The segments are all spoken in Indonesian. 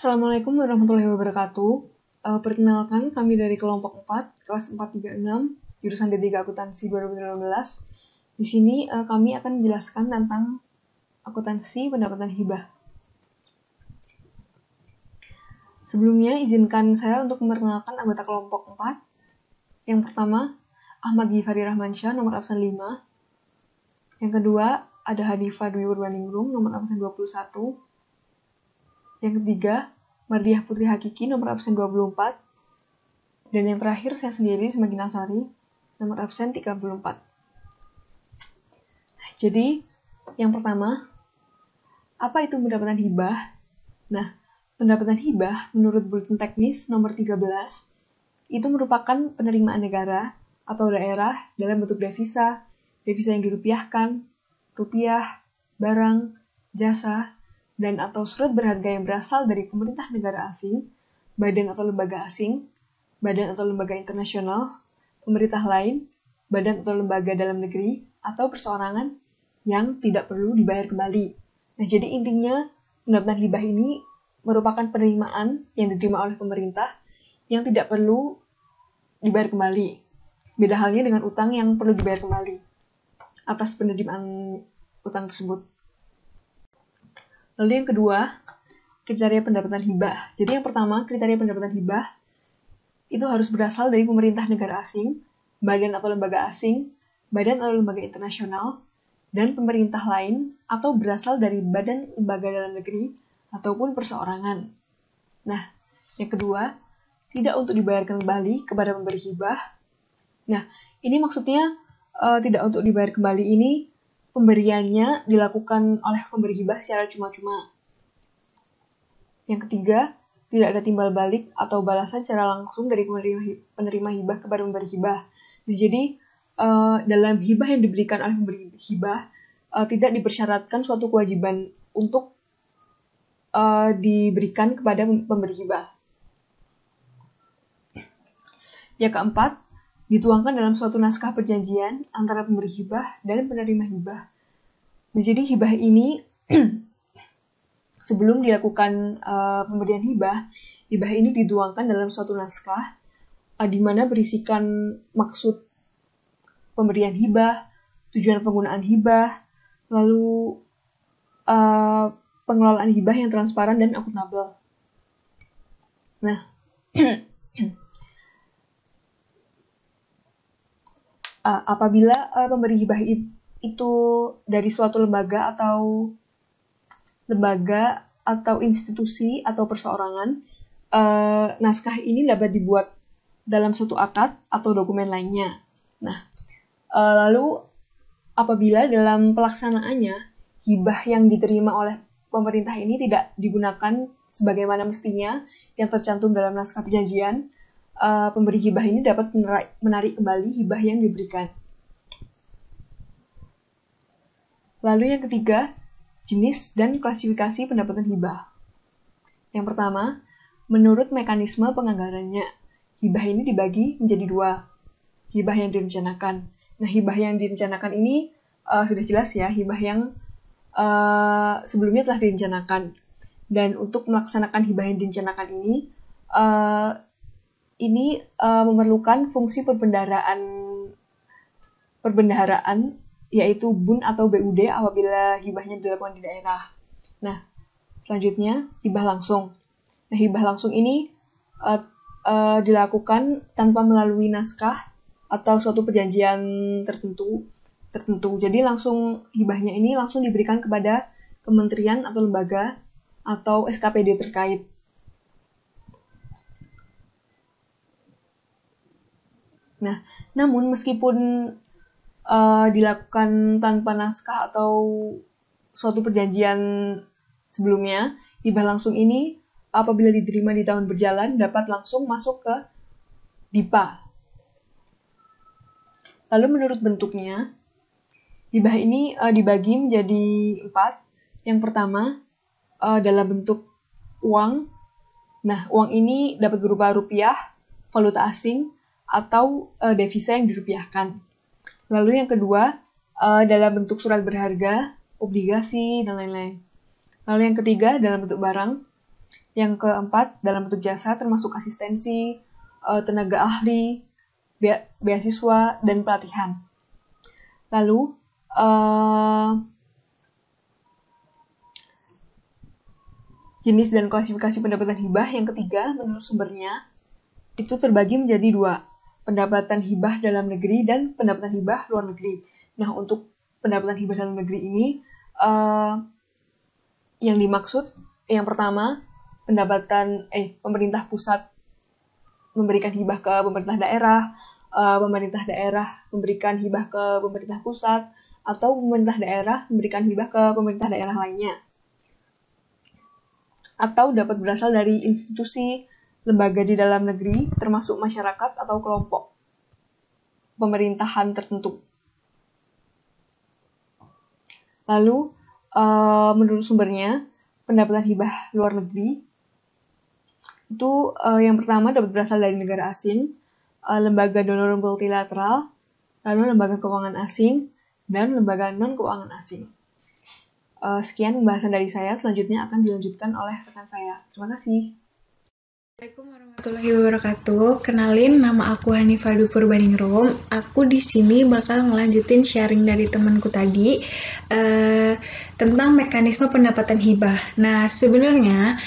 Assalamualaikum warahmatullahi wabarakatuh. Perkenalkan, kami dari kelompok 4, kelas 436, jurusan D3 Akuntansi 2019. Di sini kami akan menjelaskan tentang akuntansi pendapatan hibah. Sebelumnya, izinkan saya untuk memperkenalkan anggota kelompok 4. Yang pertama, Ahmad Ghifari Rahmansyah, nomor absen 5. Yang kedua, ada Hanifah Dwi Purbaningrum, nomor absen 21. Yang ketiga, Mardiah Putri Hakiki, nomor absen 24. Dan yang terakhir, saya sendiri, Semanggi Nasari, nomor absen 34. Jadi, yang pertama, apa itu pendapatan hibah? Nah, pendapatan hibah menurut Buletin Teknis nomor 13, itu merupakan penerimaan negara atau daerah dalam bentuk devisa yang dirupiahkan, rupiah, barang, jasa, dan atau surat berharga yang berasal dari pemerintah negara asing, badan atau lembaga asing, badan atau lembaga internasional, pemerintah lain, badan atau lembaga dalam negeri, atau perseorangan yang tidak perlu dibayar kembali. Nah, jadi intinya pendapatan hibah ini merupakan penerimaan yang diterima oleh pemerintah yang tidak perlu dibayar kembali. Beda halnya dengan utang yang perlu dibayar kembali atas penerimaan utang tersebut. Lalu yang kedua, kriteria pendapatan hibah. Jadi yang pertama, kriteria pendapatan hibah itu harus berasal dari pemerintah negara asing, badan atau lembaga asing, badan atau lembaga internasional, dan pemerintah lain, atau berasal dari badan lembaga dalam negeri, ataupun perseorangan. Nah, yang kedua, tidak untuk dibayarkan kembali kepada pemberi hibah. Nah, ini maksudnya tidak untuk dibayar kembali ini pemberiannya dilakukan oleh pemberi hibah secara cuma-cuma. Yang ketiga, tidak ada timbal balik atau balasan secara langsung dari penerima hibah kepada pemberi hibah. Nah, jadi dalam hibah yang diberikan oleh pemberi hibah tidak dipersyaratkan suatu kewajiban untuk diberikan kepada pemberi hibah. Yang keempat, dituangkan dalam suatu naskah perjanjian antara pemberi hibah dan penerima hibah. Nah, jadi hibah ini sebelum dilakukan pemberian hibah ini dituangkan dalam suatu naskah di mana berisikan maksud pemberian hibah, tujuan penggunaan hibah, lalu pengelolaan hibah yang transparan dan akuntabel. Nah, apabila pemberi hibah itu dari suatu lembaga atau institusi atau perseorangan, naskah ini dapat dibuat dalam suatu akad atau dokumen lainnya. Nah, lalu apabila dalam pelaksanaannya hibah yang diterima oleh pemerintah ini tidak digunakan sebagaimana mestinya yang tercantum dalam naskah perjanjian, pemberi hibah ini dapat menarik kembali hibah yang diberikan. Lalu yang ketiga, jenis dan klasifikasi pendapatan hibah. Yang pertama, menurut mekanisme penganggarannya, hibah ini dibagi menjadi 2. Hibah yang direncanakan. Nah, hibah yang direncanakan ini sudah jelas ya, hibah yang sebelumnya telah direncanakan. Dan untuk melaksanakan hibah yang direncanakan ini memerlukan fungsi perbendaharaan, yaitu BUN atau BUD apabila hibahnya dilakukan di daerah. Nah, selanjutnya hibah langsung. Nah, hibah langsung ini dilakukan tanpa melalui naskah atau suatu perjanjian tertentu. Jadi langsung hibahnya ini langsung diberikan kepada kementerian atau lembaga atau SKPD terkait. Nah, namun meskipun dilakukan tanpa naskah atau suatu perjanjian sebelumnya, hibah langsung ini apabila diterima di tahun berjalan dapat langsung masuk ke DIPA. Lalu menurut bentuknya, hibah ini dibagi menjadi 4. Yang pertama, dalam bentuk uang. Nah, uang ini dapat berupa rupiah, valuta asing, atau devisa yang dirupiahkan. Lalu yang kedua, dalam bentuk surat berharga, obligasi, dan lain-lain. Lalu yang ketiga, dalam bentuk barang. Yang keempat, dalam bentuk jasa termasuk asistensi, tenaga ahli, beasiswa, dan pelatihan. Lalu, jenis dan klasifikasi pendapatan hibah yang ketiga, menurut sumbernya, itu terbagi menjadi dua, pendapatan hibah dalam negeri dan pendapatan hibah luar negeri. Nah, untuk pendapatan hibah dalam negeri ini, yang dimaksud, yang pertama, pemerintah pusat memberikan hibah ke pemerintah daerah memberikan hibah ke pemerintah pusat, atau pemerintah daerah memberikan hibah ke pemerintah daerah lainnya. Atau dapat berasal dari institusi, lembaga di dalam negeri, termasuk masyarakat atau kelompok pemerintahan tertentu. Lalu, menurut sumbernya, pendapatan hibah luar negeri itu yang pertama dapat berasal dari negara asing, lembaga donor multilateral, lalu lembaga keuangan asing, dan lembaga non-keuangan asing. Sekian pembahasan dari saya, selanjutnya akan dilanjutkan oleh rekan saya. Terima kasih. Assalamualaikum warahmatullahi wabarakatuh. Kenalin, nama aku Hanifah Purbaningrum. Aku di sini bakal ngelanjutin sharing dari temanku tadi tentang mekanisme pendapatan hibah. Nah, sebenarnya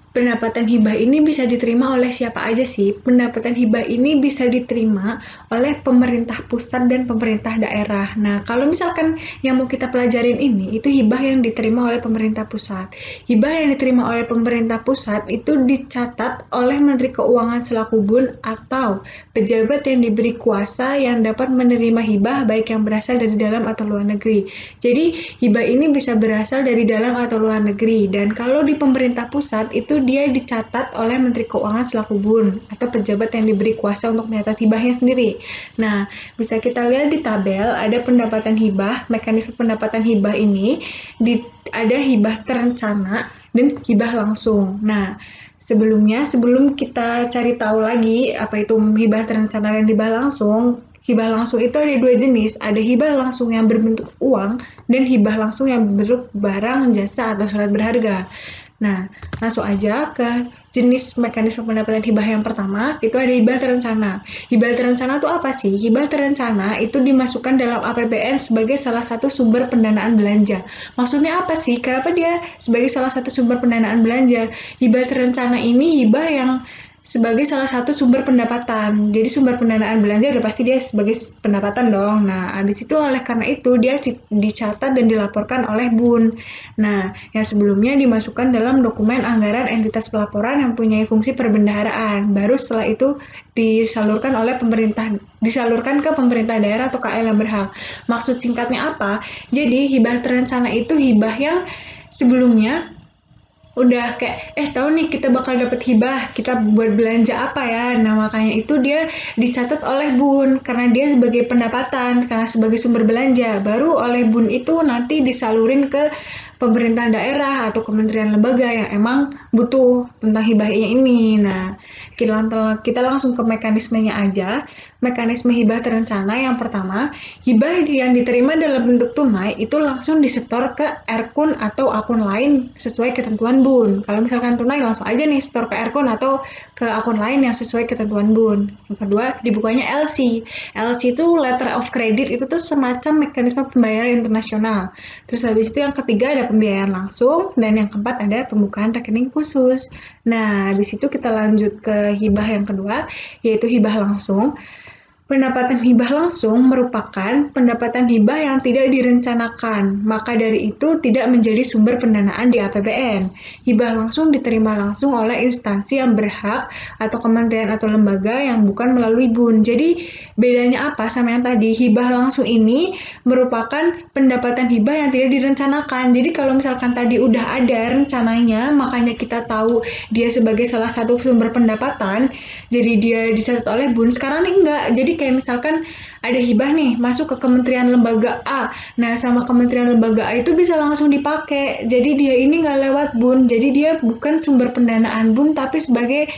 pendapatan hibah ini bisa diterima oleh siapa aja sih? Pendapatan hibah ini bisa diterima oleh pemerintah pusat dan pemerintah daerah. Nah, kalau misalkan yang mau kita pelajarin ini, itu hibah yang diterima oleh pemerintah pusat. Hibah yang diterima oleh pemerintah pusat itu dicatat oleh Menteri Keuangan selaku BUN atau pejabat yang diberi kuasa yang dapat menerima hibah baik yang berasal dari dalam atau luar negeri. Jadi, hibah ini bisa berasal dari dalam atau luar negeri. Dan kalau di pemerintah pusat itu dia dicatat oleh Menteri Keuangan selaku BUN atau pejabat yang diberi kuasa untuk mencatat hibahnya sendiri. Nah, bisa kita lihat di tabel ada pendapatan hibah, mekanisme pendapatan hibah ini ada hibah terencana dan hibah langsung. Nah, sebelum kita cari tahu lagi apa itu hibah terencana dan hibah langsung itu ada dua jenis, ada hibah langsung yang berbentuk uang dan hibah langsung yang berbentuk barang, jasa, atau surat berharga. Nah, langsung aja ke jenis mekanisme pendapatan hibah yang pertama, itu ada hibah terencana. Hibah terencana itu apa sih? Hibah terencana itu dimasukkan dalam APBN sebagai salah satu sumber pendanaan belanja. Maksudnya apa sih? Kenapa dia sebagai salah satu sumber pendanaan belanja? Hibah terencana ini hibah yang sebagai salah satu sumber pendapatan. Jadi sumber pendanaan belanja udah pasti dia sebagai pendapatan dong. Nah, habis itu oleh karena itu dia dicatat dan dilaporkan oleh BUN. Nah, yang sebelumnya dimasukkan dalam dokumen anggaran entitas pelaporan yang punya fungsi perbendaharaan. Baru setelah itu disalurkan ke pemerintah daerah atau KL yang berhak. Maksud singkatnya apa? Jadi hibah terencana itu hibah yang sebelumnya udah kayak tahu nih kita bakal dapat hibah, kita buat belanja apa ya. Nah, makanya itu dia dicatat oleh BUN karena dia sebagai pendapatan, karena sebagai sumber belanja. Baru oleh BUN itu nanti disalurin ke pemerintah daerah atau kementerian lembaga yang emang butuh tentang hibahnya ini. Nah, kita langsung ke mekanismenya aja. Mekanisme hibah terencana yang pertama, hibah yang diterima dalam bentuk tunai itu langsung disetor ke Erkun atau akun lain sesuai ketentuan BUN. Kalau misalkan tunai langsung aja nih setor ke Erkun atau ke akun lain yang sesuai ketentuan BUN. Yang kedua, dibukanya LC. LC itu letter of credit, itu tuh semacam mekanisme pembayaran internasional. Terus habis itu yang ketiga ada pembiayaan langsung, dan yang keempat ada pembukaan rekening khusus. Nah, habis itu kita lanjut ke hibah yang kedua, yaitu hibah langsung. Pendapatan hibah langsung merupakan pendapatan hibah yang tidak direncanakan, maka dari itu tidak menjadi sumber pendanaan di APBN. Hibah langsung diterima langsung oleh instansi yang berhak atau kementerian atau lembaga yang bukan melalui BUN. Jadi, bedanya apa sama yang tadi? Hibah langsung ini merupakan pendapatan hibah yang tidak direncanakan. Jadi, kalau misalkan tadi udah ada rencananya, makanya kita tahu dia sebagai salah satu sumber pendapatan, jadi dia dicatat oleh BUN. Sekarang nih enggak. Jadi kayak misalkan ada hibah nih masuk ke kementerian lembaga A. Nah, sama kementerian lembaga A itu bisa langsung dipakai. Jadi dia ini nggak lewat BUN. Jadi dia bukan sumber pendanaan BUN tapi sebagai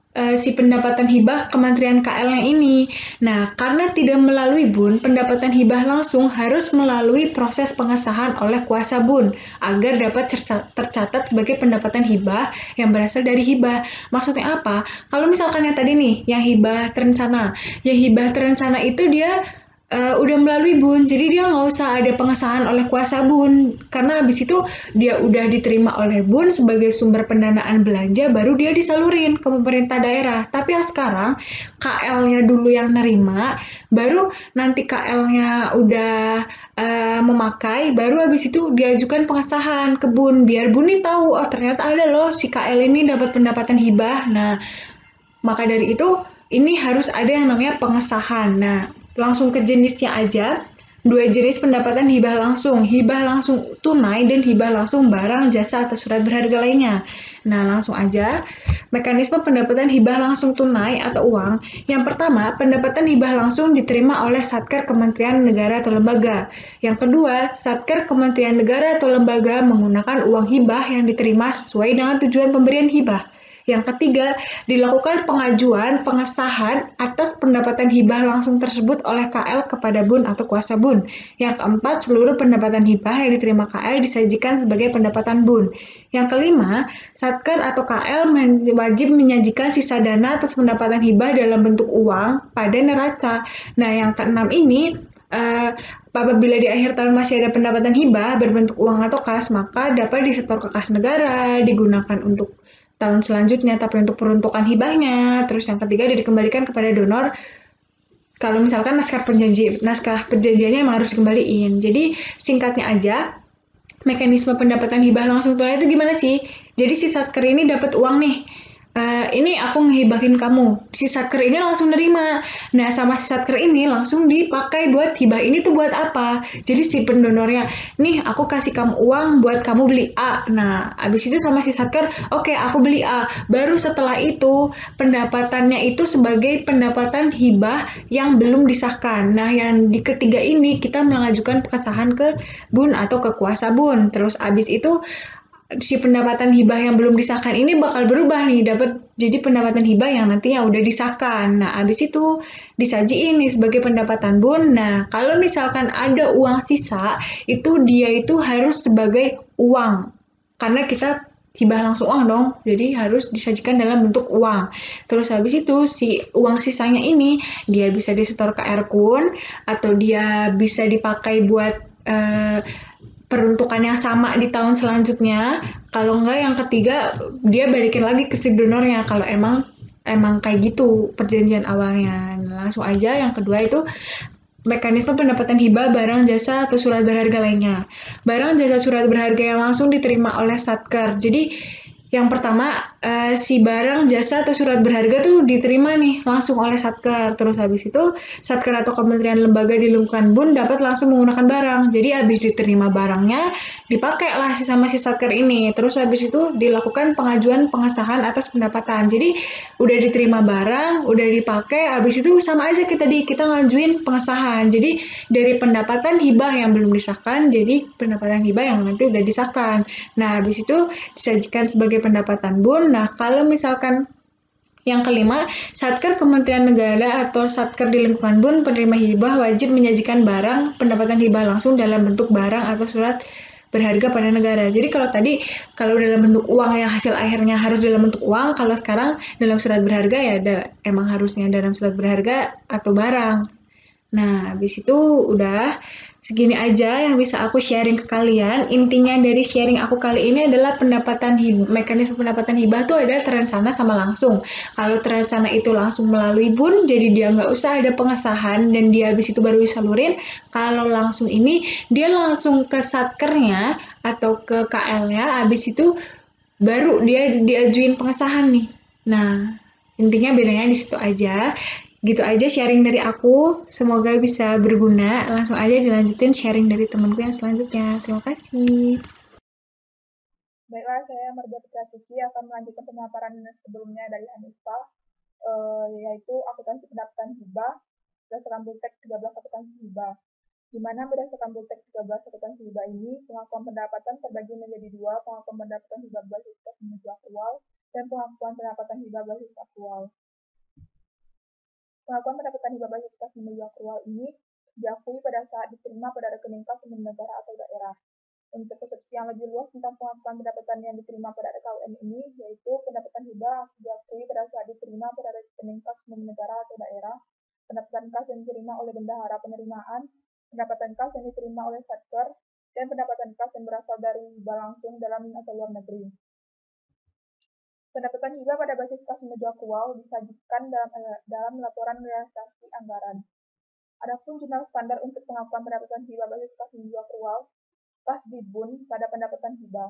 si pendapatan hibah Kementerian KL-nya ini. Nah, karena tidak melalui BUN, pendapatan hibah langsung harus melalui proses pengesahan oleh kuasa BUN agar dapat tercatat sebagai pendapatan hibah yang berasal dari hibah. Maksudnya apa? Kalau misalkan yang tadi nih, yang hibah terencana. Yang hibah terencana itu dia udah melalui BUN, jadi dia nggak usah ada pengesahan oleh kuasa BUN, karena habis itu dia udah diterima oleh BUN sebagai sumber pendanaan belanja, baru dia disalurin ke pemerintah daerah. Tapi yang sekarang KL-nya dulu yang nerima, baru nanti KL-nya udah memakai, baru habis itu diajukan pengesahan ke BUN, biar BUN nih tahu, oh ternyata ada loh si KL ini dapat pendapatan hibah. Nah, maka dari itu, ini harus ada yang namanya pengesahan. Nah, langsung ke jenisnya aja. Dua jenis pendapatan hibah langsung tunai dan hibah langsung barang, jasa, atau surat berharga lainnya. Nah, langsung aja. Mekanisme pendapatan hibah langsung tunai atau uang. Yang pertama, pendapatan hibah langsung diterima oleh Satker Kementerian Negara atau lembaga. Yang kedua, Satker Kementerian Negara atau lembaga menggunakan uang hibah yang diterima sesuai dengan tujuan pemberian hibah. Yang ketiga, dilakukan pengajuan pengesahan atas pendapatan hibah langsung tersebut oleh KL kepada BUN atau kuasa BUN. Yang keempat, seluruh pendapatan hibah yang diterima KL disajikan sebagai pendapatan BUN. Yang kelima, Satker atau KL wajib menyajikan sisa dana atas pendapatan hibah dalam bentuk uang pada neraca. Nah, yang keenam ini, apabila di akhir tahun masih ada pendapatan hibah berbentuk uang atau kas, maka dapat disetor ke kas negara, digunakan untuk tahun selanjutnya, tapi untuk peruntukan hibahnya. Terus yang ketiga dikembalikan kepada donor kalau misalkan naskah perjanjiannya emang harus dikembaliin. Jadi singkatnya aja, mekanisme pendapatan hibah langsung tunai itu gimana sih? Jadi si satker ini dapat uang nih. Ini aku ngehibahin kamu. Si satker ini langsung nerima. Nah, sama si satker ini langsung dipakai buat hibah ini tuh buat apa? Jadi si pendonornya, nih aku kasih kamu uang buat kamu beli A. Nah, abis itu sama si satker, oke, aku beli A. Baru setelah itu pendapatannya itu sebagai pendapatan hibah yang belum disahkan. Nah, yang di ketiga ini kita mengajukan pengesahan ke BUN atau ke kuasa BUN. Terus abis itu si pendapatan hibah yang belum disahkan ini bakal berubah nih, dapat jadi pendapatan hibah yang nantinya udah disahkan. Nah, abis itu disajiin nih sebagai pendapatan BUN. Nah, kalau misalkan ada uang sisa, itu dia itu harus sebagai uang. Karena kita hibah langsung uang dong, jadi harus disajikan dalam bentuk uang. Terus habis itu si uang sisanya ini dia bisa disetor ke Erkun atau dia bisa dipakai buat peruntukan yang sama di tahun selanjutnya. Kalau enggak yang ketiga dia balikin lagi ke si donornya kalau emang kayak gitu perjanjian awalnya. Langsung aja yang kedua itu mekanisme pendapatan hibah barang jasa atau surat berharga lainnya. Barang jasa surat berharga yang langsung diterima oleh Satker. Jadi yang pertama, si barang, jasa, atau surat berharga tuh diterima nih langsung oleh Satker. Terus habis itu, Satker atau kementerian lembaga di lingkungan BUN dapat langsung menggunakan barang. Jadi habis diterima barangnya, dipakai lah sama si Satker ini. Terus habis itu dilakukan pengajuan pengesahan atas pendapatan. Jadi udah diterima barang, udah dipakai, habis itu sama aja kita ngajuin pengesahan. Jadi dari pendapatan hibah yang belum disahkan, jadi pendapatan hibah yang nanti udah disahkan. Nah, habis itu disajikan sebagai pendapatan BUN. Nah, kalau misalkan yang kelima, Satker Kementerian Negara atau Satker di lingkungan BUN penerima hibah wajib menyajikan barang pendapatan hibah langsung dalam bentuk barang atau surat berharga pada negara. Jadi kalau dalam bentuk uang yang hasil akhirnya harus dalam bentuk uang, kalau sekarang dalam surat berharga ya emang harusnya dalam surat berharga atau barang. Nah, habis itu udah segini aja yang bisa aku sharing ke kalian. Intinya dari sharing aku kali ini adalah mekanisme pendapatan hibah tuh ada terencana sama langsung. Kalau terencana itu langsung melalui BUN, jadi dia nggak usah ada pengesahan dan dia habis itu baru disalurin. Kalau langsung ini, dia langsung ke satkernya atau ke KL-nya, habis itu baru dia diajuin pengesahan nih. Nah, intinya bedanya di situ aja. Gitu aja sharing dari aku. Semoga bisa berguna. Langsung aja dilanjutin sharing dari temanku yang selanjutnya. Terima kasih. Baiklah, saya Margaretha Suci akan melanjutkan pemaparan sebelumnya dari Hanifa, yaitu akuntansi pendapatan hibah berdasarkan Bultek 13 akuntansi hibah. Di mana berdasarkan Bultek 13 akuntansi hibah ini, pengakuan pendapatan terbagi menjadi dua, pengakuan pendapatan hibah berbasis menuju aktual dan pengakuan pendapatan hibah basis akrual. Pengakuan pendapatan hibah basis kas menuju akrual ini diakui pada saat diterima pada rekening kas umum negara atau daerah. Untuk persepsi yang lebih luas tentang pengakuan pendapatan yang diterima pada RKUN ini, yaitu pendapatan hibah diakui pada saat diterima pada rekening kas umum negara atau daerah, pendapatan kas yang diterima oleh bendahara penerimaan, pendapatan kas yang diterima oleh Satker, dan pendapatan kas yang berasal dari hibah langsung dalam atau luar negeri. Pendapatan hibah pada basis kas menuju akrual disajikan dalam laporan realisasi anggaran. Adapun jurnal standar untuk pengakuan pendapatan hibah basis kas menuju akrual pas di BUN pada pendapatan hibah.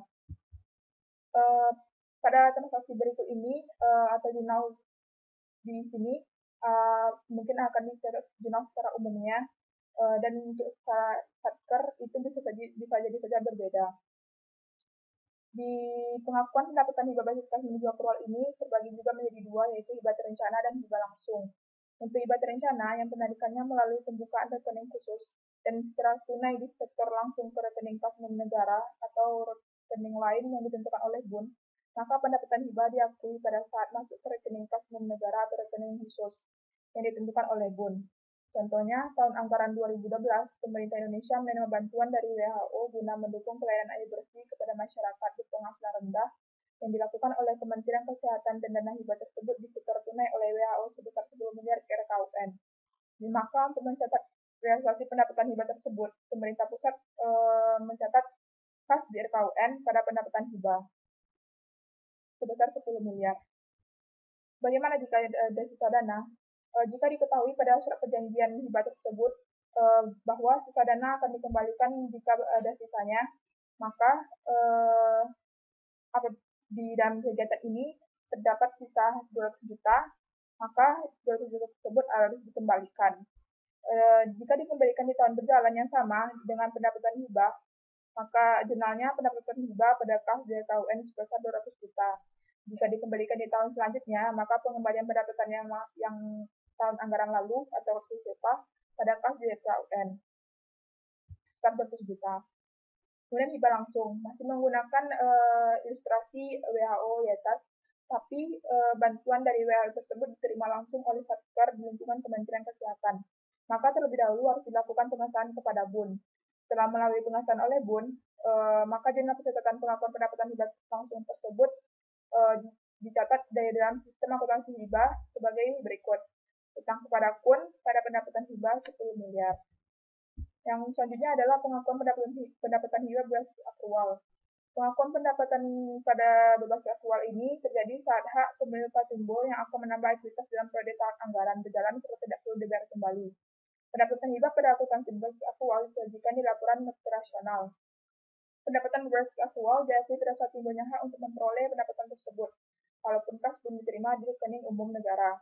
Pada transaksi berikut ini atau jurnal di sini mungkin akan dicatat jurnal secara umumnya dan untuk Satker itu bisa jadi saja berbeda. Di pengakuan pendapatan hibah basis kas menuju akrual ini terbagi juga menjadi dua, yaitu hibah terencana dan hibah langsung. Untuk hibah terencana yang penarikannya melalui pembukaan rekening khusus dan secara tunai di sektor langsung ke rekening kas umum negara atau rekening lain yang ditentukan oleh BUN, maka pendapatan hibah diakui pada saat masuk ke rekening kas umum negara atau rekening khusus yang ditentukan oleh BUN. Contohnya, tahun anggaran 2012, pemerintah Indonesia menerima bantuan dari WHO guna mendukung pelayanan air bersih kepada masyarakat berpenghasilan rendah yang dilakukan oleh Kementerian Kesehatan, dan dana hibah tersebut disetor tunai oleh WHO sebesar 10 miliar ke RKUN. Maka untuk mencatat realisasi pendapatan hibah tersebut, pemerintah pusat mencatat kas di RKUN pada pendapatan hibah sebesar 10 miliar. Bagaimana jika ada sisa dana? Jika diketahui pada surat perjanjian hibah tersebut bahwa sisa dana akan dikembalikan jika ada sisanya, maka di dalam kegiatan ini terdapat sisa 200 juta, maka 200 juta tersebut harus dikembalikan. Jika dikembalikan di tahun berjalan yang sama dengan pendapatan hibah, maka jurnalnya pendapatan hibah pada kas DKUN sebesar 200 juta. Jika dikembalikan di tahun selanjutnya, maka pengembalian pendapatan yang tahun anggaran lalu atau SIPA pada kas DKUN sebesar 200 juta. Kemudian hibah langsung masih menggunakan ilustrasi WHO YATAS, tapi bantuan dari WHO tersebut diterima langsung oleh Satker di lingkungan Kementerian Kesehatan. Maka terlebih dahulu harus dilakukan pengesahan kepada BUN. Setelah melalui pengesahan oleh BUN, maka jurnal pencatatan pengakuan pendapatan hibah langsung tersebut dicatat dari dalam sistem akuntansi hibah sebagai berikut. Tentang kepada KUN pada pendapatan hibah 10 miliar. Yang selanjutnya adalah pengakuan pendapatan hibah berbasis akrual. Pengakuan pendapatan pada berbasis akrual ini terjadi saat hak pemilik timbul yang akan menambah ekuitas dalam periode tahun anggaran berjalan serta tidak perlu dibayar kembali. Pendapatan hibah pada akuntansi berbasis akrual disajikan di laporan operasional. Pendapatan berbasis akrual diakui pada saat timbulnya hak untuk memperoleh pendapatan tersebut, walaupun kas belum diterima di rekening umum negara.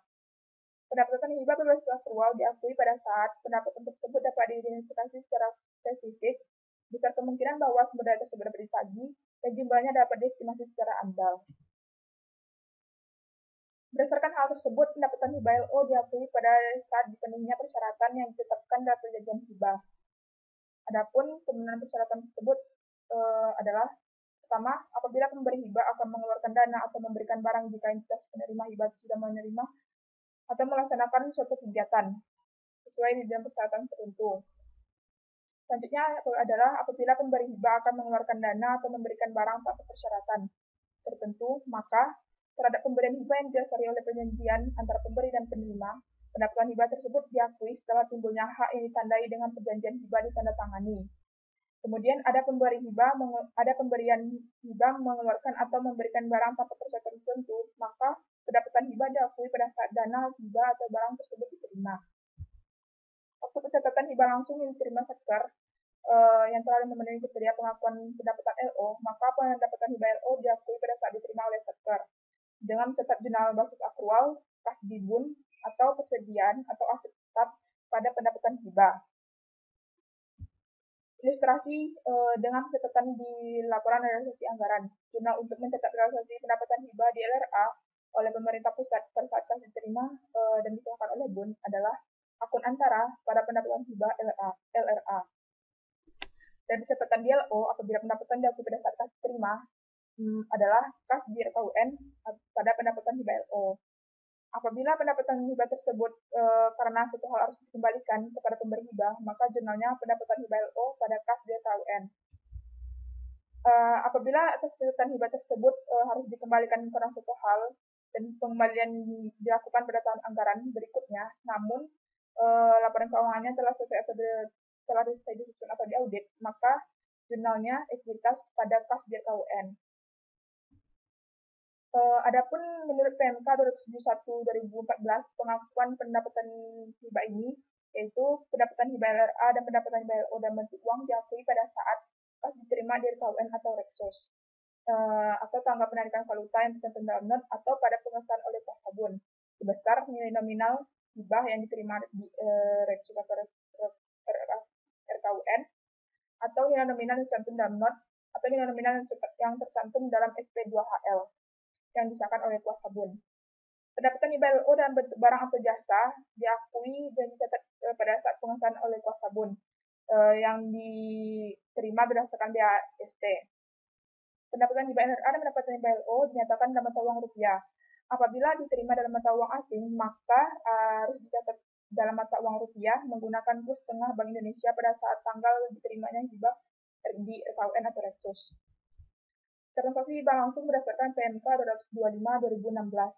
Pendapatan hibah berbasis akrual diakui pada saat pendapatan tersebut dapat diidentifikasi secara spesifik, besar kemungkinan bahwa sumber daya tersebut dapat ditagih, dan jumlahnya dapat diestimasi secara andal. Berdasarkan hal tersebut, pendapatan hibah LO diakui pada saat dipenuhinya persyaratan yang ditetapkan dalam perjanjian hibah. Adapun pemenuhan persyaratan tersebut adalah: pertama, apabila pemberi hibah akan mengeluarkan dana atau memberikan barang jika entitas penerima hibah sudah menerima atau melaksanakan suatu kegiatan sesuai di dalam persyaratan tertentu. Selanjutnya adalah apabila pemberi hibah akan mengeluarkan dana atau memberikan barang tanpa persyaratan tertentu, maka terhadap pemberian hibah yang didasari oleh perjanjian antara pemberi dan penerima, pendapatan hibah tersebut diakui setelah timbulnya hak yang ditandai dengan perjanjian hibah ditandatangani. Kemudian ada pemberian hibah mengeluarkan atau memberikan barang tanpa persyaratan tertentu, maka pendapatan hibah diakui pada saat dana hibah atau barang tersebut diterima. Waktu pencatatan hibah langsung yang diterima Satker yang telah memenuhi kriteria pengakuan pendapatan LO, maka pendapatan hibah LO diakui pada saat diterima oleh Satker dengan mencatat jurnal basis akrual, kas di BUN, atau persediaan atau aset tetap pada pendapatan hibah. Ilustrasi dengan catatan di laporan realisasi anggaran. Jurnal untuk mencatat realisasi pendapatan hibah di LRA oleh pemerintah pusat pada saat kas diterima dan diserahkan oleh BUN adalah akun antara pada pendapatan hibah LRA. Dan catatan di LO apabila pendapatan diakui pada saat kas diterima adalah kas di RKUN pada pendapatan hibah LO. Apabila pendapatan hibah tersebut karena satu hal harus dikembalikan kepada pemberi hibah, maka jurnalnya pendapatan hibah LO pada kas di RKUN. Apabila atas pendapatan hibah tersebut harus dikembalikan karena suatu hal dan pengembalian dilakukan pada tahun anggaran berikutnya, namun laporan keuangannya telah selesai atau telah selesai disusun atau diaudit, maka jurnalnya ekuitas pada kas JKUN. Adapun menurut PMK 271/2014, pengakuan pendapatan hibah ini yaitu pendapatan hibah LRA dan pendapatan hibah LO dalam bentuk uang diakui pada saat kas diterima di RKUN atau Reksos, atau tanggal penarikan valuta yang tercantum dalam not atau pada pengesahan oleh kuasa sabun sebesar nilai nominal hibah yang diterima di Reksos atau RKUN atau nilai nominal yang tercantum dalam not atau nilai nominal yang tercantum dalam SP2HL yang disahkan oleh kuasa sabun. Pendapatan hibah LO dalam bentuk barang atau jasa diakui dan dicatat pada saat pengesahan oleh kuasa sabun yang diterima berdasarkan BAST. Pendapatan hibah LRA dan pendapatan hibah LO dinyatakan dalam mata uang rupiah. Apabila diterima dalam mata uang asing, maka harus dicatat dalam mata uang rupiah menggunakan kurs tengah Bank Indonesia pada saat tanggal diterimanya hibah di RKUN atau Reksos. Transaksi hibah langsung berdasarkan PMK 225/2016.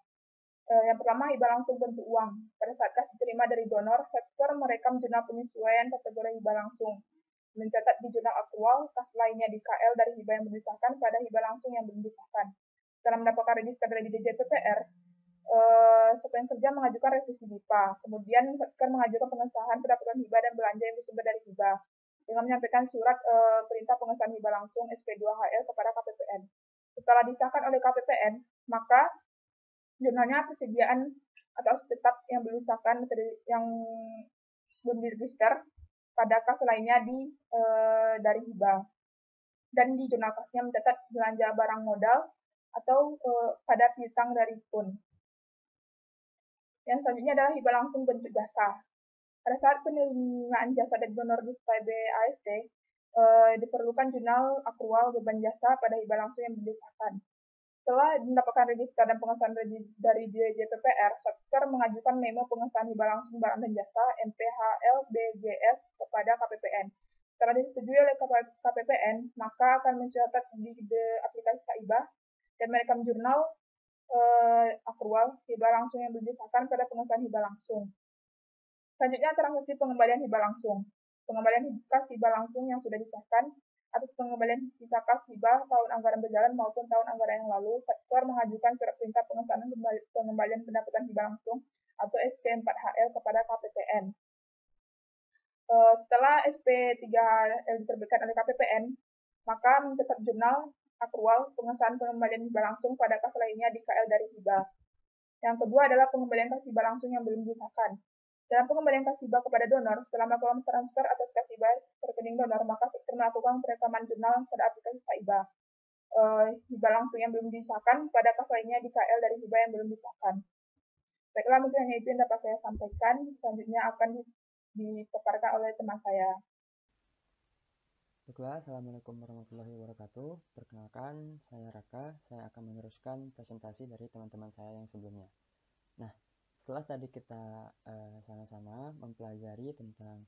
Yang pertama, hibah langsung bentuk uang. Pada saat kas diterima dari donor, sektor merekam jurnal penyesuaian kategori hibah langsung, mencatat di jurnal aktual kas lainnya di KL dari hibah yang belum disahkan pada hibah langsung yang belum disahkan. Setelah mendapatkan register dari DJPPR, sektor kerja mengajukan revisi HIPA. Kemudian sektor mengajukan pengesahan pendapatan hibah dan belanja yang bersumber dari hibah dengan menyampaikan surat perintah pengesahan hibah langsung SP2HL kepada KPPN. Setelah disahkan oleh KPPN, maka jurnalnya persediaan atau tetap yang belum disahkan yang belum diregister pada kas lainnya dari hibah, dan di jurnal kasnya mencatat belanja barang modal atau pada piutang dari pun. Yang selanjutnya adalah hibah langsung bentuk jasa. Pada saat penerimaan jasa dari donor di BAST, diperlukan jurnal akrual beban jasa pada hibah langsung yang disahkan. Setelah mendapatkan register dan pengesahan dari DJPPR, sektor mengajukan memo pengesahan hibah langsung barang dan jasa MPHL BGS kepada KPPN. Setelah disetujui oleh KPPN, maka akan mencatat di aplikasi Saibah dan merekam jurnal akrual hibah langsung yang disahkan pada pengesahan hibah langsung. Selanjutnya, transaksi pengembalian hibah langsung. Pengembalian kas hibah langsung yang sudah disahkan atas pengembalian sisa kas hibah tahun anggaran berjalan maupun tahun anggaran yang lalu, sektor mengajukan surat perintah pengesahan pengembalian pendapatan hibah langsung atau SP4HL kepada KPPN. Setelah SP3HL diterbitkan oleh KPPN, maka mencatat jurnal akrual pengesahan pengembalian hibah langsung pada kas lainnya di KL dari hibah. Yang kedua adalah pengembalian kas hibah langsung yang belum disahkan. Dalam pengembalian kas hibah kepada donor, setelah melakukan transfer atas kas hibah ke rekening donor, maka sektor melakukan perekaman jurnal pada aplikasi Saibah. Hibah langsung yang belum disahkan pada kas lainnya di KL dari hibah yang belum disahkan. Baiklah, mungkin hanya itu yang dapat saya sampaikan. Selanjutnya akan dipaparkan oleh teman saya. Baiklah, Assalamualaikum warahmatullahi wabarakatuh. Perkenalkan, saya Raka. Saya akan meneruskan presentasi dari teman-teman saya yang sebelumnya. Nah, setelah tadi kita sama-sama mempelajari tentang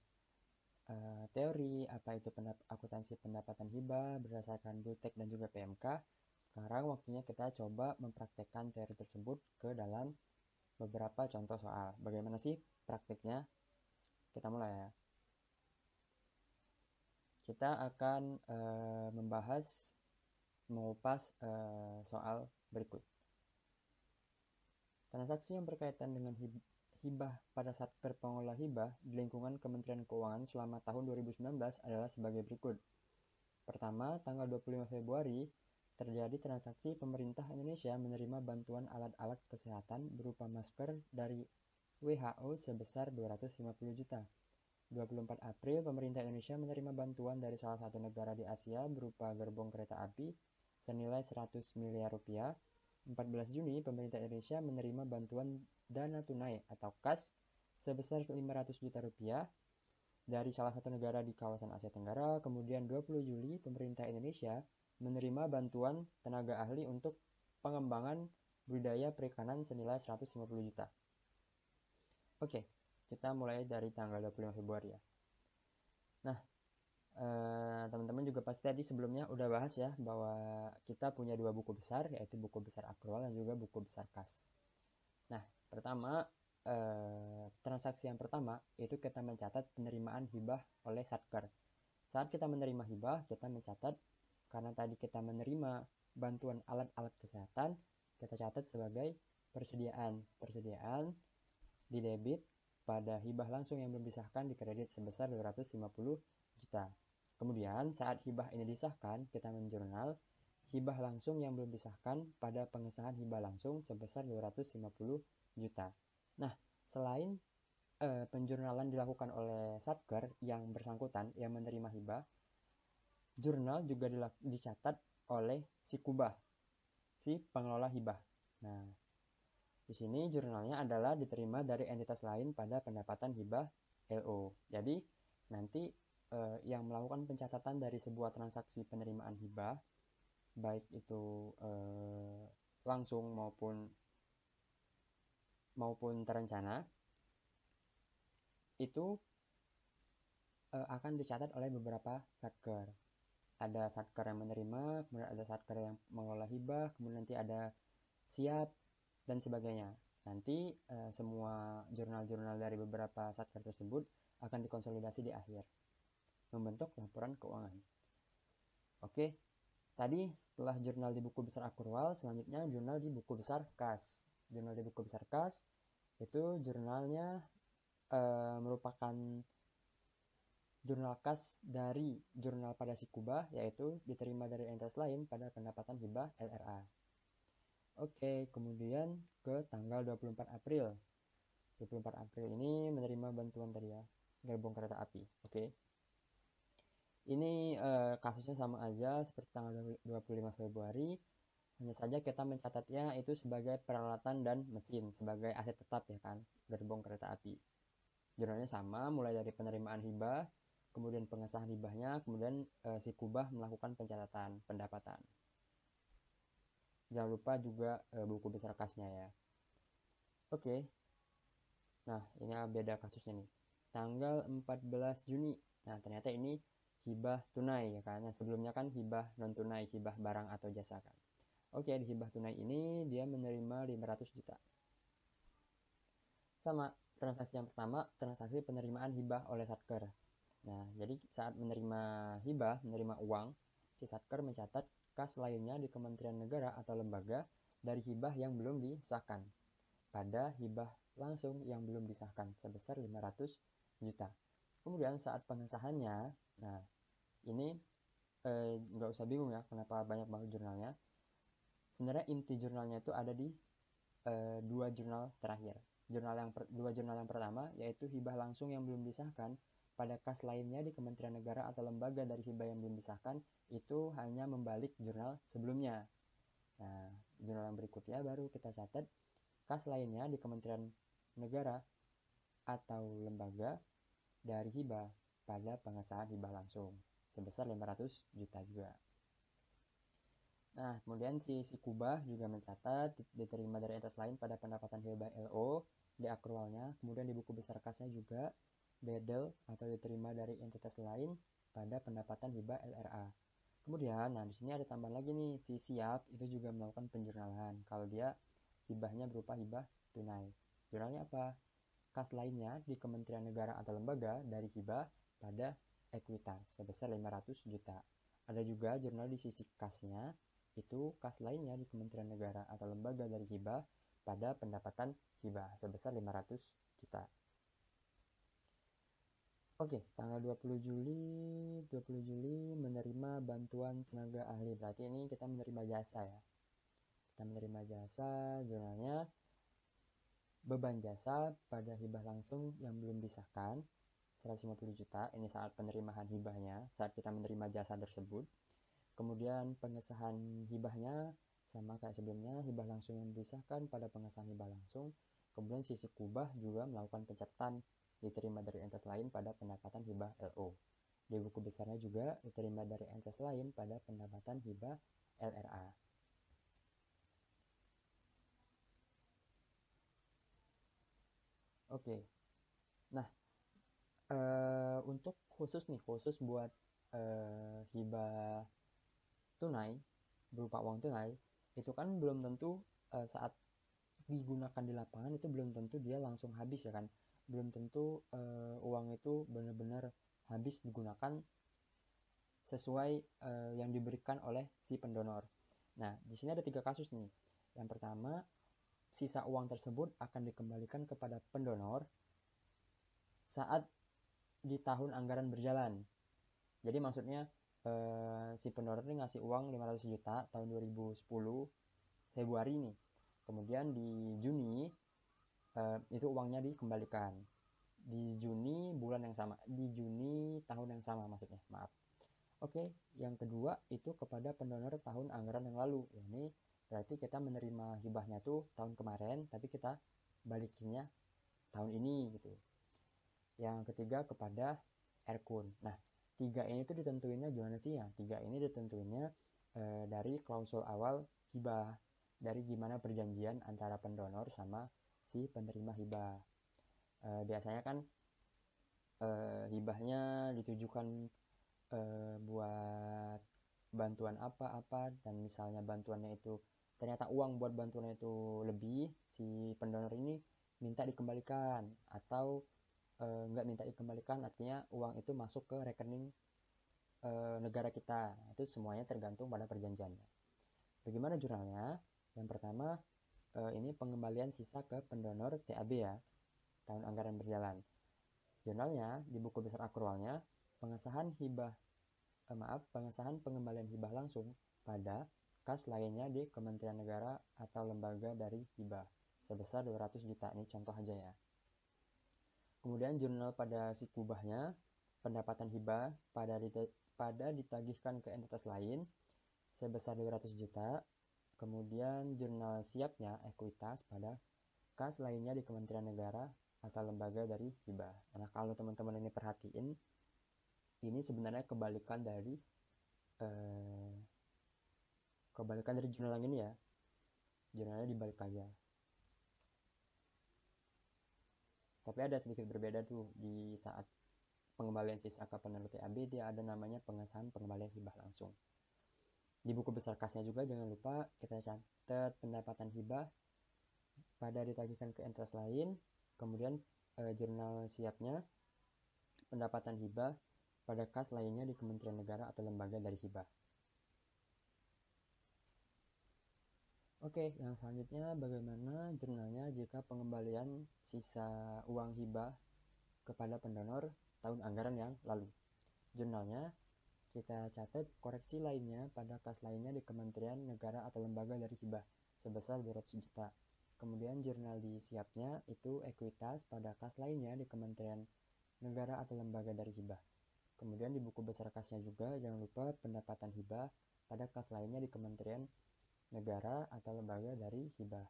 teori apa itu akuntansi pendapatan hibah berdasarkan Bultek dan juga PMK, sekarang waktunya kita coba mempraktekkan teori tersebut ke dalam beberapa contoh soal. Bagaimana sih praktiknya? Kita mulai ya. Kita akan mengupas soal berikut. Transaksi yang berkaitan dengan hibah pada Satker Pengelola Hibah di lingkungan Kementerian Keuangan selama tahun 2019 adalah sebagai berikut. Pertama, tanggal 25 Februari, terjadi transaksi pemerintah Indonesia menerima bantuan alat-alat kesehatan berupa masker dari WHO sebesar 250 juta. 24 April, pemerintah Indonesia menerima bantuan dari salah satu negara di Asia berupa gerbong kereta api senilai 100 miliar rupiah. 14 Juni, pemerintah Indonesia menerima bantuan dana tunai atau kas sebesar 500 juta rupiah dari salah satu negara di kawasan Asia Tenggara. Kemudian 20 Juli, pemerintah Indonesia menerima bantuan tenaga ahli untuk pengembangan budidaya perikanan senilai 150 juta. Oke, kita mulai dari tanggal 25 Februari ya. Nah, teman-teman juga pasti tadi sebelumnya udah bahas ya bahwa kita punya 2 buku besar, yaitu buku besar akrual dan juga buku besar kas. Nah, pertama transaksi yang pertama itu kita mencatat penerimaan hibah oleh Satker. Saat kita menerima hibah, kita mencatat karena tadi kita menerima bantuan alat-alat kesehatan, kita catat sebagai persediaan. Persediaan di debit pada hibah langsung yang belum disahkan di kredit sebesar 250 juta. Kemudian saat hibah ini disahkan, kita menjurnal hibah langsung yang belum disahkan pada pengesahan hibah langsung sebesar 250 juta. Nah, selain penjurnalan dilakukan oleh Satker yang bersangkutan yang menerima hibah, jurnal juga dicatat oleh si Kubah, si pengelola hibah. Nah, di sini jurnalnya adalah diterima dari entitas lain pada pendapatan hibah LO. Jadi, nanti yang melakukan pencatatan dari sebuah transaksi penerimaan hibah, baik itu langsung maupun terencana, itu akan dicatat oleh beberapa satker. Ada satker yang menerima, kemudian ada satker yang mengelola hibah, kemudian nanti ada siap, dan sebagainya. Nanti semua jurnal-jurnal dari beberapa satker tersebut akan dikonsolidasi di akhir, membentuk laporan keuangan. Oke, tadi setelah jurnal di buku besar akrual, selanjutnya jurnal di buku besar kas. Jurnal di buku besar kas itu jurnalnya merupakan jurnal kas dari jurnal pada si Kubah, yaitu diterima dari entitas lain pada pendapatan hibah LRA. Oke, kemudian ke tanggal 24 April. 24 April ini menerima bantuan tadi ya, gerbong kereta api. Oke. Ini kasusnya sama aja seperti tanggal 25 Februari. Hanya saja kita mencatatnya itu sebagai peralatan dan mesin, sebagai aset tetap ya kan, gerbong kereta api. Jurnalnya sama, mulai dari penerimaan hibah, kemudian pengesahan hibahnya, kemudian si Kubah melakukan pencatatan pendapatan. Jangan lupa juga buku besar kasnya ya. Oke. Nah, ini beda kasusnya nih. Tanggal 14 Juni. Nah, ternyata ini hibah tunai ya kan. Nah, sebelumnya kan hibah non tunai, hibah barang atau jasa kan. Oke, di hibah tunai ini dia menerima 500 juta. Sama, transaksi yang pertama, transaksi penerimaan hibah oleh Satker. Nah, jadi saat menerima hibah, menerima uang, si Satker mencatat kas lainnya di Kementerian Negara atau lembaga dari hibah yang belum disahkan pada hibah langsung yang belum disahkan sebesar 500 juta. Kemudian saat pengesahannya, nah ini nggak usah bingung ya kenapa banyak banget jurnalnya. Sebenarnya inti jurnalnya itu ada di dua jurnal terakhir. Dua jurnal yang pertama yaitu hibah langsung yang belum disahkan pada kas lainnya di Kementerian Negara atau lembaga dari hibah yang belum disahkan itu hanya membalik jurnal sebelumnya. Nah, jurnal yang berikutnya baru kita catat kas lainnya di Kementerian Negara atau lembaga dari hibah pada pengesahan hibah langsung sebesar 500 juta juga. Nah, kemudian si Kubah juga mencatat diterima dari entitas lain pada pendapatan hibah LO di akrualnya, kemudian di buku besar kasnya juga bedel atau diterima dari entitas lain pada pendapatan hibah LRA. Kemudian, nah di sini ada tambahan lagi nih, si siap itu juga melakukan penjurnalan kalau dia hibahnya berupa hibah tunai. Jurnalnya apa? Kas lainnya di Kementerian Negara atau lembaga dari hibah pada ekuitas sebesar 500 juta. Ada juga jurnal di sisi kasnya, itu kas lainnya di Kementerian Negara atau lembaga dari hibah pada pendapatan hibah sebesar 500 juta. Oke, tanggal 20 Juli menerima bantuan tenaga ahli. Berarti ini kita menerima jasa ya. Kita menerima jasa, jurnalnya beban jasa pada hibah langsung yang belum disahkan 150 juta. Ini saat penerimaan hibahnya, saat kita menerima jasa tersebut. Kemudian pengesahan hibahnya sama kayak sebelumnya, hibah langsung yang disahkan pada pengesahan hibah langsung. Kemudian sisi Kubah juga melakukan pencatatan diterima dari entitas lain pada pendapatan hibah LO. Di buku besarnya juga diterima dari entitas lain pada pendapatan hibah LRA. Oke, nah untuk khusus buat hibah tunai berupa uang tunai, itu kan belum tentu saat digunakan di lapangan itu belum tentu dia langsung habis ya kan, belum tentu uang itu benar-benar habis digunakan sesuai yang diberikan oleh si pendonor. Nah, di sini ada 3 kasus nih. Yang pertama, sisa uang tersebut akan dikembalikan kepada pendonor saat di tahun anggaran berjalan. Jadi maksudnya si pendonor ini ngasih uang 500 juta tahun 2010 Februari nih. Kemudian di Juni itu uangnya dikembalikan. Di Juni bulan yang sama, di Juni tahun yang sama maksudnya, maaf. Oke, yang kedua itu kepada pendonor tahun anggaran yang lalu. Ini berarti kita menerima hibahnya tuh tahun kemarin, tapi kita balikinnya tahun ini gitu. Yang ketiga kepada Erkun. Nah, 3 ini tuh ditentuinnya gimana sih ya? 3 ini ditentuinnya dari klausul awal hibah, dari gimana perjanjian antara pendonor sama si penerima hibah. Biasanya kan hibahnya ditujukan buat bantuan apa-apa, dan misalnya bantuannya itu ternyata uang buat bantuannya itu lebih, si pendonor ini minta dikembalikan, atau nggak minta dikembalikan, artinya uang itu masuk ke rekening negara kita. Itu semuanya tergantung pada perjanjiannya. Bagaimana jurnalnya? Yang pertama, ini pengembalian sisa ke pendonor TAB ya, tahun anggaran berjalan. Jurnalnya di buku besar akrualnya, pengesahan pengembalian hibah langsung pada kas lainnya di Kementerian Negara atau lembaga dari hibah sebesar 200 juta. Ini contoh aja ya. Kemudian jurnal pada si kubahnya, pendapatan hibah pada ditagihkan ke entitas lain sebesar 200 juta. Kemudian jurnal siapnya ekuitas pada kas lainnya di Kementerian Negara atau lembaga dari hibah. Nah, kalau teman-teman ini perhatiin, ini sebenarnya kebalikan dari jurnal yang ini ya. Jurnalnya dibalik aja. Tapi ada sedikit berbeda tuh, di saat pengembalian sisa ke pendonor TAB dia ada namanya pengesahan pengembalian hibah langsung. Di buku besar kasnya juga jangan lupa kita catat pendapatan hibah pada ditagihkan ke entitas lain, kemudian jurnal siapnya pendapatan hibah pada kas lainnya di Kementerian Negara atau lembaga dari hibah. Oke, yang selanjutnya bagaimana jurnalnya jika pengembalian sisa uang hibah kepada pendonor tahun anggaran yang lalu. Jurnalnya kita catat koreksi lainnya pada kas lainnya di Kementerian Negara atau lembaga dari hibah sebesar 200 juta. Kemudian jurnal di siapnya itu ekuitas pada kas lainnya di Kementerian Negara atau lembaga dari hibah. Kemudian di buku besar kasnya juga jangan lupa pendapatan hibah pada kas lainnya di Kementerian Negara atau lembaga dari hibah.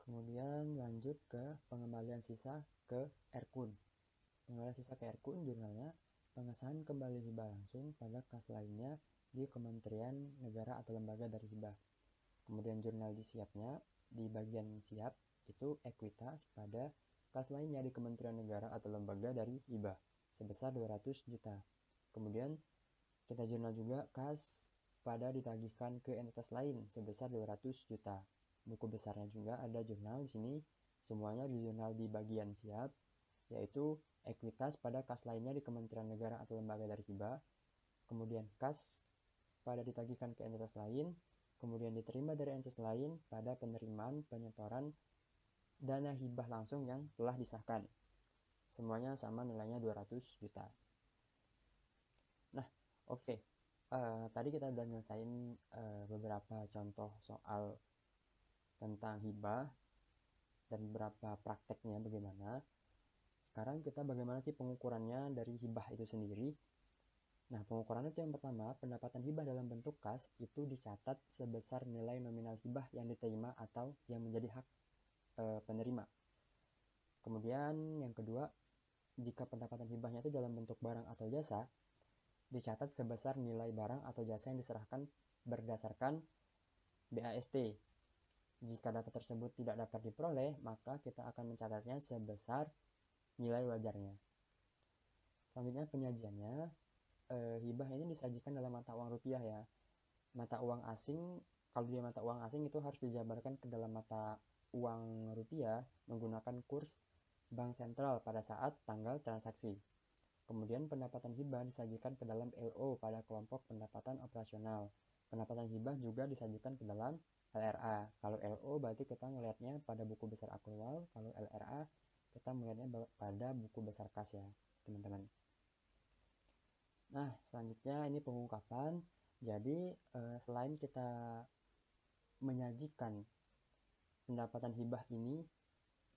Kemudian lanjut ke pengembalian sisa ke Erkun. Pengembalian sisa ke Erkun jurnalnya pengesahan kembali hibah langsung pada kas lainnya di Kementerian Negara atau lembaga dari hibah. Kemudian jurnal di siapnya di bagian siap itu ekuitas pada kas lainnya di Kementerian Negara atau lembaga dari hibah sebesar 200 juta. Kemudian kita jurnal juga kas pada ditagihkan ke entitas lain sebesar 200 juta. Buku besarnya juga ada jurnal di sini, semuanya di jurnal di bagian siap, yaitu ekuitas pada kas lainnya di Kementerian Negara atau lembaga dari hibah, kemudian kas pada ditagihkan ke entitas lain, kemudian diterima dari entitas lain pada penerimaan penyetoran dana hibah langsung yang telah disahkan. Semuanya sama nilainya 200 juta. Nah, oke. Tadi kita udah nyelesain beberapa contoh soal tentang hibah dan beberapa prakteknya bagaimana. Sekarang kita bagaimana sih pengukurannya dari hibah itu sendiri. Nah, pengukurannya itu yang pertama, pendapatan hibah dalam bentuk kas itu dicatat sebesar nilai nominal hibah yang diterima atau yang menjadi hak penerima. Kemudian yang kedua, jika pendapatan hibahnya itu dalam bentuk barang atau jasa, dicatat sebesar nilai barang atau jasa yang diserahkan berdasarkan BAST. Jika data tersebut tidak dapat diperoleh, maka kita akan mencatatnya sebesar nilai wajarnya. Selanjutnya penyajiannya, hibah ini disajikan dalam mata uang rupiah ya. Mata uang asing, kalau dia mata uang asing itu harus dijabarkan ke dalam mata uang rupiah menggunakan kurs bank sentral pada saat tanggal transaksi. Kemudian pendapatan hibah disajikan ke dalam LO pada kelompok pendapatan operasional. Pendapatan hibah juga disajikan ke dalam LRA. Kalau LO berarti kita melihatnya pada buku besar akrual, kalau LRA kita melihatnya pada buku besar kas ya, teman-teman. Nah, selanjutnya ini pengungkapan. Jadi, selain kita menyajikan pendapatan hibah ini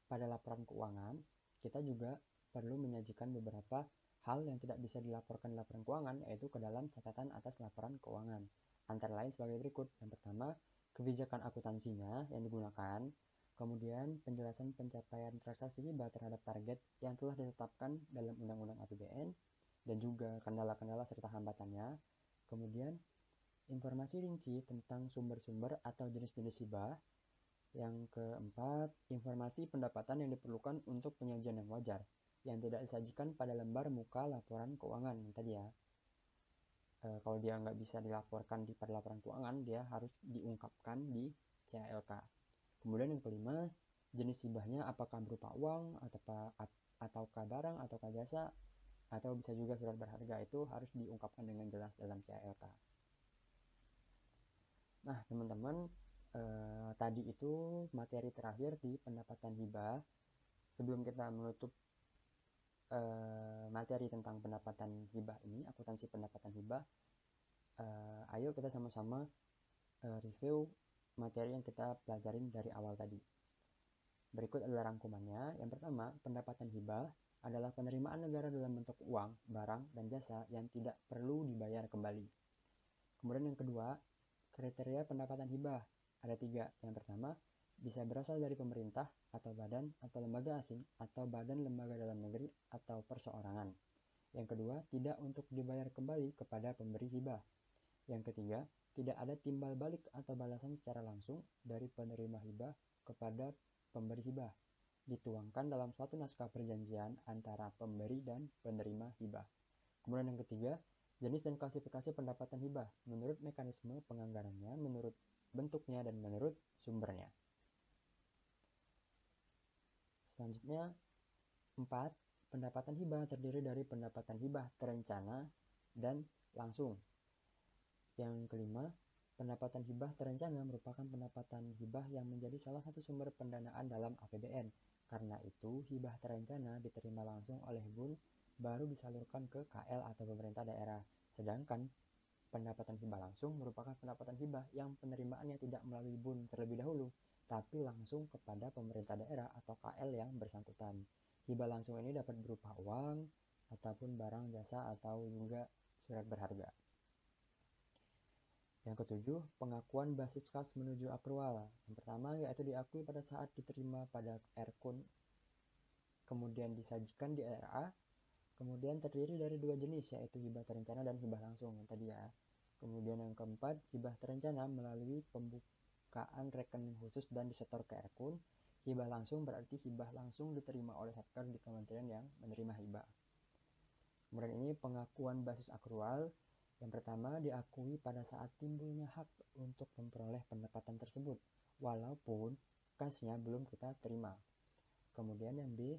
pada laporan keuangan, kita juga perlu menyajikan beberapa hal yang tidak bisa dilaporkan di laporan keuangan, yaitu ke dalam catatan atas laporan keuangan. Antara lain sebagai berikut. Yang pertama, kebijakan akuntansinya yang digunakan, kemudian penjelasan pencapaian transaksi hibah terhadap target yang telah ditetapkan dalam Undang-Undang APBN, dan juga kendala-kendala serta hambatannya. Kemudian, informasi rinci tentang sumber-sumber atau jenis-jenis hibah. Yang keempat, informasi pendapatan yang diperlukan untuk penyajian yang wajar, yang tidak disajikan pada lembar muka laporan keuangan tadi ya. Kalau dia nggak bisa dilaporkan pada laporan keuangan, dia harus diungkapkan di CALK. Kemudian yang kelima, jenis hibahnya apakah berupa uang, ataukah barang, ataukah jasa, atau bisa juga surat berharga, itu harus diungkapkan dengan jelas dalam CALK. Nah, teman-teman, tadi itu materi terakhir di pendapatan hibah. Sebelum kita menutup materi tentang pendapatan hibah ini, akuntansi pendapatan hibah, ayo kita sama-sama review materi yang kita pelajarin dari awal tadi. Berikut adalah rangkumannya. Yang pertama, pendapatan hibah adalah penerimaan negara dalam bentuk uang, barang, dan jasa yang tidak perlu dibayar kembali. Kemudian yang kedua, kriteria pendapatan hibah ada 3. Yang pertama, bisa berasal dari pemerintah atau badan atau lembaga asing atau badan lembaga dalam negeri atau perseorangan. Yang kedua, tidak untuk dibayar kembali kepada pemberi hibah. Yang ketiga, tidak ada timbal balik atau balasan secara langsung dari penerima hibah kepada pemberi hibah, dituangkan dalam suatu naskah perjanjian antara pemberi dan penerima hibah. Kemudian yang ketiga, jenis dan klasifikasi pendapatan hibah menurut mekanisme penganggarannya, menurut bentuknya, dan menurut sumbernya. Selanjutnya, 4. Pendapatan hibah terdiri dari pendapatan hibah terencana dan langsung. Yang kelima, pendapatan hibah terencana merupakan pendapatan hibah yang menjadi salah satu sumber pendanaan dalam APBN. Karena itu, hibah terencana diterima langsung oleh BUN baru disalurkan ke KL atau pemerintah daerah. Sedangkan pendapatan hibah langsung merupakan pendapatan hibah yang penerimaannya tidak melalui BUN terlebih dahulu, tapi langsung kepada pemerintah daerah atau KL yang bersangkutan. Hibah langsung ini dapat berupa uang, ataupun barang, jasa, atau juga surat berharga. Yang ketujuh, pengakuan basis kas menuju akrual. Yang pertama yaitu diakui pada saat diterima pada RKUN, kemudian disajikan di LRA, kemudian terdiri dari 2 jenis yaitu hibah terencana dan hibah langsung yang tadi ya. Kemudian yang keempat, hibah terencana melalui pembukaan rekening khusus dan disetor ke RKUN. Hibah langsung berarti hibah langsung diterima oleh Satker di kementerian yang menerima hibah. Kemudian ini pengakuan basis akrual. Yang pertama, diakui pada saat timbulnya hak untuk memperoleh pendapatan tersebut, walaupun kasnya belum kita terima. Kemudian yang B,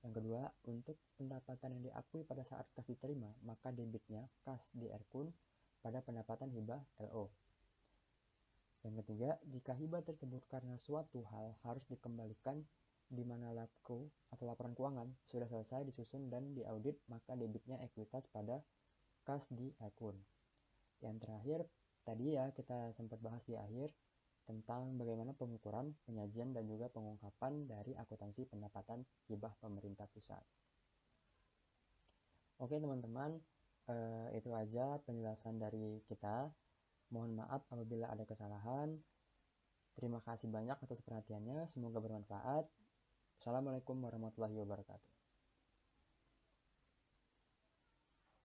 yang kedua, untuk pendapatan yang diakui pada saat kas diterima, maka debitnya kas di RKUN pada pendapatan hibah LO. Yang ketiga, jika hibah tersebut karena suatu hal harus dikembalikan di mana LAPKO atau laporan keuangan sudah selesai disusun dan diaudit, maka debitnya ekuitas pada kas di RKUN. Yang terakhir, tadi ya kita sempat bahas di akhir tentang bagaimana pengukuran, penyajian, dan juga pengungkapan dari akuntansi pendapatan hibah pemerintah pusat. Oke teman-teman, itu aja penjelasan dari kita. Mohon maaf apabila ada kesalahan. Terima kasih banyak atas perhatiannya. Semoga bermanfaat. Assalamualaikum warahmatullahi wabarakatuh.